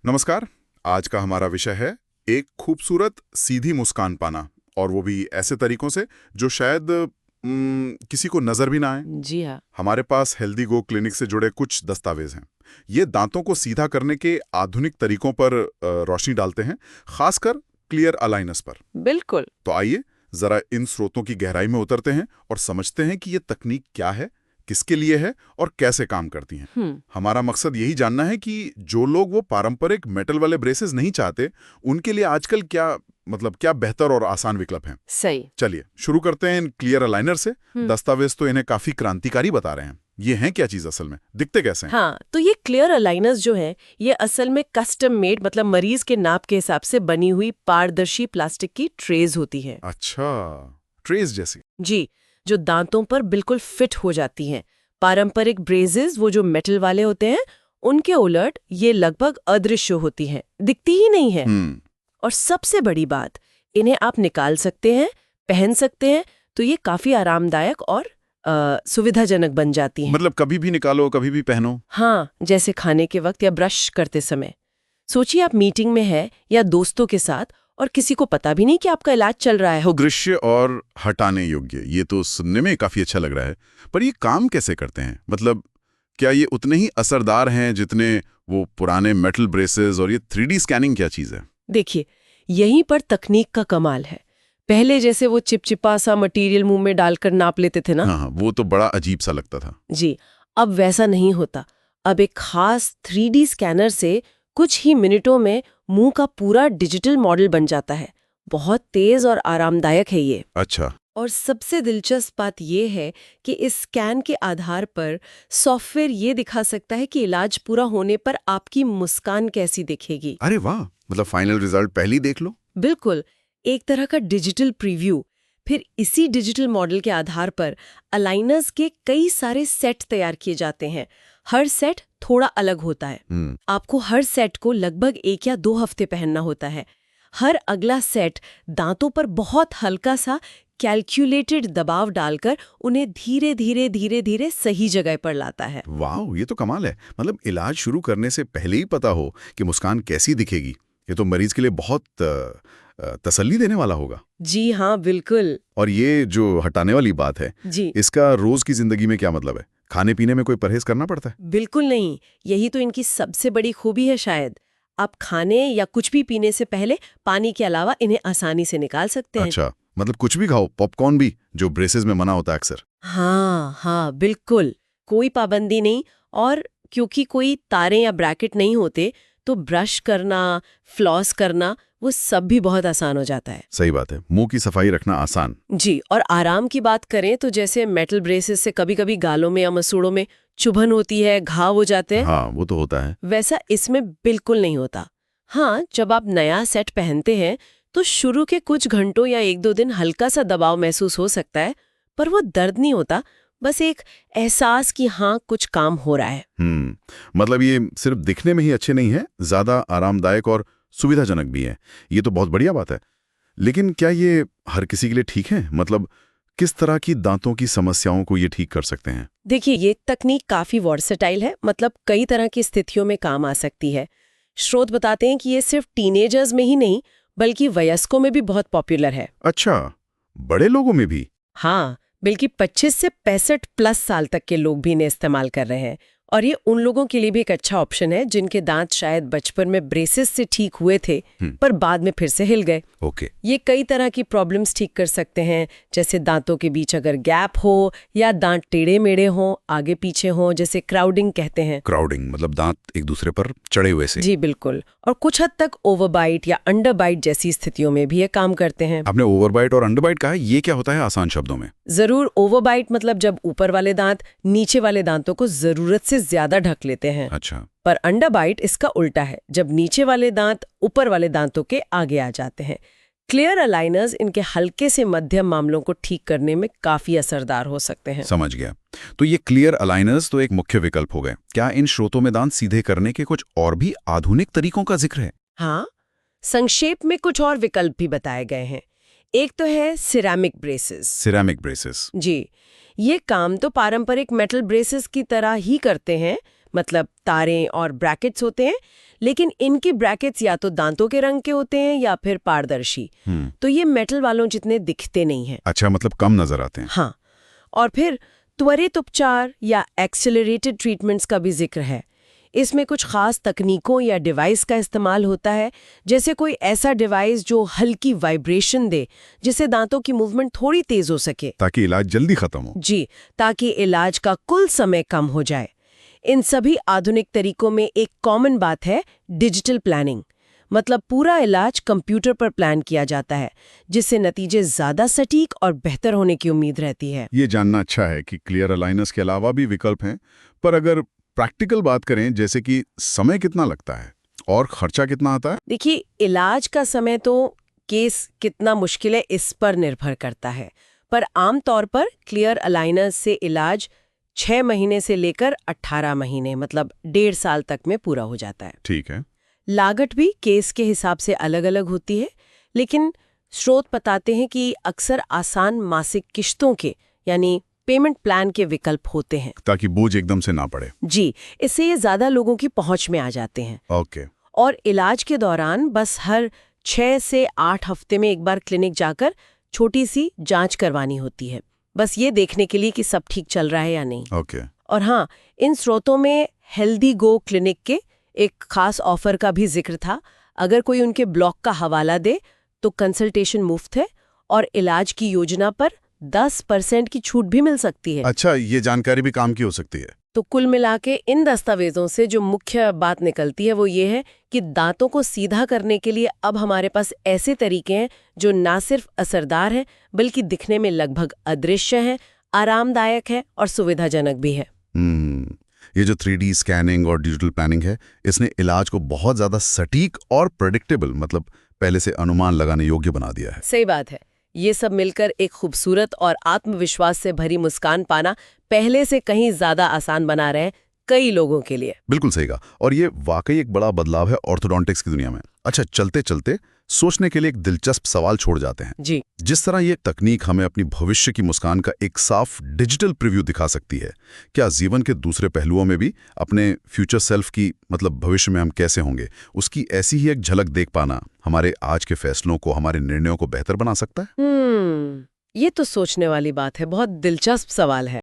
नमस्कार। आज का हमारा विषय है एक खूबसूरत सीधी मुस्कान पाना, और वो भी ऐसे तरीकों से जो शायद किसी को नजर भी ना आए। जी हाँ। हमारे पास हेल्दी गो क्लिनिक से जुड़े कुछ दस्तावेज हैं। ये दांतों को सीधा करने के आधुनिक तरीकों पर रोशनी डालते हैं, खासकर क्लियर अलाइनर्स पर। बिल्कुल। तो आइए जरा इन स्रोतों की गहराई में उतरते हैं और समझते हैं कि ये तकनीक क्या है, किसके लिए है और कैसे काम करती हैं। हमारा मकसद यही जानना है कि जो लोग वो पारंपरिक मेटल वाले ब्रेसेस नहीं चाहते, उनके लिए आजकल क्या बेहतर और आसान विकल्प हैं। सही। चलिए शुरू करते हैं इन क्लियर अलाइनर से। दस्तावेज तो इन्हें काफी क्रांतिकारी बता रहे हैं। ये हैं क्या चीज असल में, दिखते कैसे हैं? हाँ, तो ये क्लियर अलाइनर्स जो है ये असल में कस्टम मेड मतलब मरीज के नाप के हिसाब से बनी हुई पारदर्शी प्लास्टिक की ट्रेज होती है। अच्छा, ट्रेस जैसी। जी, जो दांतों पर बिल्कुल फिट हो जाती हैं। पारंपरिक ब्रेसेस वो जो मेटल वाले होते हैं उनके उलट ये लगभग अदृश्य होती हैं, दिखती ही नहीं है। और सबसे बड़ी बात, इन्हें आप निकाल सकते हैं, पहन सकते हैं, तो ये काफी आरामदायक और सुविधाजनक बन जाती हैं। मतलब कभी भी निकालो कभी भी पहनो। हाँ, जैसे खाने के वक्त या ब्रश करते समय। सोचिए आप मीटिंग में है या दोस्तों के साथ और किसी को पता भी नहीं कि आपका इलाज चल रहा है। दृश्य और हटाने योग्य, ये तो सुनने में काफी अच्छा लग रहा है। पर ये काम कैसे करते हैं? मतलब क्या ये उतने ही असरदार हैं जितने वो पुराने मेटल ब्रेसेस? और ये 3D स्कैनिंग क्या चीज है? देखिए, यहीं पर तकनीक का कमाल है। पहले जैसे वो चिपचिपा सा मटेरियल मुंह में डालकर नाप लेते थे ना। हाँ, वो तो बड़ा अजीब सा लगता था। जी, अब वैसा नहीं होता। अब एक खास 3D स्कैनर से कुछ ही मिनटों में मुंह का पूरा डिजिटल मॉडल बन जाता है। बहुत तेज और आरामदायक है ये। अच्छा। और सबसे दिलचस्प बात यह है कि इस स्कैन के आधार पर सॉफ्टवेयर ये दिखा सकता है कि इलाज पूरा होने पर आपकी मुस्कान कैसी दिखेगी। अरे वाह, मतलब फाइनल रिजल्ट पहले ही देख लो। बिल्कुल, एक तरह का डिजिटल प्रीव्यू। फिर इसी डिजिटल मॉडल के आधार पर अलाइनर्स के कई सारे सेट तैयार किए जाते हैं। हर सेट थोड़ा अलग होता है। आपको हर सेट को लगभग 1 या 2 हफ्ते पहनना होता है। हर अगला सेट दांतों पर बहुत हल्का सा कैलकुलेटेड दबाव डालकर उन्हें धीरे धीरे धीरे धीरे सही जगह पर लाता है। वाह, ये तो कमाल है। मतलब इलाज शुरू करने से पहले ही पता हो कि मुस्कान कैसी दिखेगी। ये तो मरीज के लिए बहुत तसल्ली देने वाला होगा। जी हाँ, बिल्कुल। और ये जो हटाने वाली बात है, जी, इसका रोज की जिंदगी में क्या मतलब है? खाने पीने में कोई परहेज करना पड़ता है? बिल्कुल नहीं। यही तो इनकी सबसे बड़ी खूबी है शायद। आप खाने या कुछ भी पीने से पहले पानी के अलावा इन्हें आसानी से निकाल सकते हैं। अच्छा, मतलब कुछ भी खाओ, पॉपकॉर्न भी, जो ब्रेसेस में मना होता है अक्सर। हाँ हाँ, बिल्कुल। कोई पाबंदी नहीं। और क्योंकि कोई तारें या ब्रैकेट नहीं होते, तो ब्रश करना, फ्लॉस करना, वो सब भी बहुत आसान हो जाता है। सही बात है, मुंह की सफाई रखना आसान। जी, और आराम की बात करें तो जैसे मेटल ब्रेसेस से कभी-कभी गालों में या मसूड़ों में चुभन होती है, घाव हो जाते हैं, हाँ, वो तो होता है। वैसा इसमें बिल्कुल नहीं होता। हाँ, जब आप नया सेट पहनते हैं तो शुरू के कुछ घंटों या 1-2 दिन हल्का सा दबाव महसूस हो सकता है, पर वो दर्द नहीं होता, बस एक एहसास कि हाँ, कुछ काम हो रहा है। मतलब ये सिर्फ दिखने में ही अच्छे नहीं है, ज्यादा आरामदायक और सुविधाजनक भी है। ये तो बहुत बढ़िया बात है। लेकिन क्या ये हर किसी के लिए ठीक है? मतलब किस तरह की दांतों की समस्याओं को ये ठीक कर सकते हैं? देखिए, ये तकनीक काफी वर्सेटाइल है, मतलब कई तरह की स्थितियों में काम आ सकती है। स्रोत बताते हैं कि ये सिर्फ टीनेजर्स में ही नहीं, बल्कि वयस्कों में भी बहुत पॉपुलर है। अच्छा, बड़े लोगों में भी? हाँ, बल्कि 25 से 65 प्लस साल तक के लोग भी इन्हें इस्तेमाल कर रहे हैं। और ये उन लोगों के लिए भी एक अच्छा ऑप्शन है जिनके दांत शायद बचपन में ब्रेसेस से ठीक हुए थे, पर बाद में फिर से हिल गए। ओके। ये कई तरह की प्रॉब्लम्स ठीक कर सकते हैं, जैसे दांतों के बीच अगर गैप हो या दांत टेढ़े मेढ़े हों, आगे पीछे हों, जैसे क्राउडिंग कहते हैं। क्राउडिंग मतलब दांत एक दूसरे पर चढ़े हुए से? जी बिल्कुल। और कुछ हद तक ओवरबाइट या अंडरबाइट जैसी स्थितियों में भी ये काम करते हैं। आपने ओवरबाइट और अंडरबाइट कहा है, ये क्या होता है आसान शब्दों में? जरूर, ओवरबाइट मतलब जब ऊपर वाले दांत नीचे वाले दांतों को जरूरत से ज्यादा ढक लेते हैं। अच्छा। पर अंडरबाइट इसका उल्टा है, जब नीचे वाले दांत ऊपर वाले दांतों के आगे आ जाते हैं। क्लियर अलाइनर्स इनके हल्के से मध्यम मामलों को ठीक करने में काफी असरदार हो सकते हैं। समझ गया। तो ये क्लियर अलाइनर्स तो एक मुख्य विकल्प हो गए। क्या इन स्रोतों में दांत सीधे करने के कुछ और भी आधुनिक तरीकों का जिक्र है? हाँ, संक्षेप में कुछ और विकल्प भी बताए गए हैं। एक तो है सिरेमिक ब्रेसेस। Ceramic braces? जी, ये काम तो पारंपरिक मेटल ब्रेसेस की तरह ही करते हैं, मतलब तारें और ब्रैकेट्स होते हैं, लेकिन इनके ब्रैकेट्स या तो दांतों के रंग के होते हैं या फिर पारदर्शी। तो ये मेटल वालों जितने दिखते नहीं हैं। अच्छा, मतलब कम नजर आते हैं। हाँ, और फिर त्वरित उपचार या एक्सेलरेटेड ट्रीटमेंट्स का भी जिक्र है। इसमें कुछ खास तकनीकों या डिवाइस का इस्तेमाल होता है, जैसे कोई ऐसा डिवाइस जो हल्की वाइब्रेशन दे, जिससे दांतों की मूवमेंट थोड़ी तेज हो सके, ताकि इलाज जल्दी खत्म हो। जी, ताकि इलाज का कुल समय कम हो जाए। इन सभी आधुनिक तरीकों में एक कॉमन बात है, डिजिटल प्लानिंग। मतलब पूरा इलाज कंप्यूटर पर प्लान किया जाता है, जिससे नतीजे ज्यादा सटीक और बेहतर होने की उम्मीद रहती है। ये जानना अच्छा है कि क्लियर अलाइनर्स के अलावा भी विकल्प हैं, पर अगर प्रैक्टिकल बात करें, जैसे कि समय कितना लगता है और खर्चा कितना आता है? देखिए, इलाज का समय तो केस कितना मुश्किल है इस पर निर्भर करता है, पर आमतौर पर क्लियर अलाइनर्स से इलाज 6 महीने से लेकर 18 महीने, मतलब 1.5 साल तक में पूरा हो जाता है। ठीक है। लागत भी केस के हिसाब से अलग-अलग होती है, लेकिन स्रोत बताते हैं कि अक्सर आसान मासिक किश्तों के, यानी पेमेंट प्लान के विकल्प होते हैं, ताकि बोझ एकदम से ना पड़े। जी, इससे ये ज्यादा लोगों की पहुंच में आ जाते हैं। ओके। और इलाज के दौरान बस हर 6 से 8 हफ्ते में एक बार क्लिनिक जाकर छोटी सी जांच करवानी होती है, बस ये देखने के लिए कि सब ठीक चल रहा है या नहीं। ओके। और हाँ, इन स्रोतों में हेल्दी गो क्लिनिक के एक खास ऑफर का भी जिक्र था। अगर कोई उनके ब्लॉग का हवाला दे तो कंसल्टेशन मुफ्त है और इलाज की योजना पर 10% की छूट भी मिल सकती है। अच्छा, ये जानकारी भी काम की हो सकती है। तो कुल मिला के इन दस्तावेजों से जो मुख्य बात निकलती है वो ये है कि दांतों को सीधा करने के लिए अब हमारे पास ऐसे तरीके हैं जो ना सिर्फ असरदार हैं, बल्कि दिखने में लगभग अदृश्य हैं, आरामदायक है और सुविधाजनक भी है। ये जो 3D स्कैनिंग और डिजिटल प्लानिंग है, इसने इलाज को बहुत ज्यादा सटीक और प्रेडिक्टेबल, मतलब पहले से अनुमान लगाने योग्य बना दिया है। सही बात है। ये सब मिलकर एक खूबसूरत और आत्मविश्वास से भरी मुस्कान पाना पहले से कहीं ज्यादा आसान बना रहे हैं कई लोगों के लिए। बिल्कुल सही कहा, और ये वाकई एक बड़ा बदलाव है ऑर्थोडोंटिक्स की दुनिया में। अच्छा, चलते चलते सोचने के लिए एक दिलचस्प सवाल छोड़ जाते हैं। जी, जिस तरह ये तकनीक हमें अपनी भविष्य की मुस्कान का एक साफ डिजिटल प्रीव्यू दिखा सकती है, क्या जीवन के दूसरे पहलुओं में भी अपने फ्यूचर सेल्फ की, मतलब भविष्य में हम कैसे होंगे, उसकी ऐसी ही एक झलक देख पाना हमारे आज के फैसलों को, हमारे निर्णयों को बेहतर बना सकता है? ये तो सोचने वाली बात है, बहुत दिलचस्प सवाल है।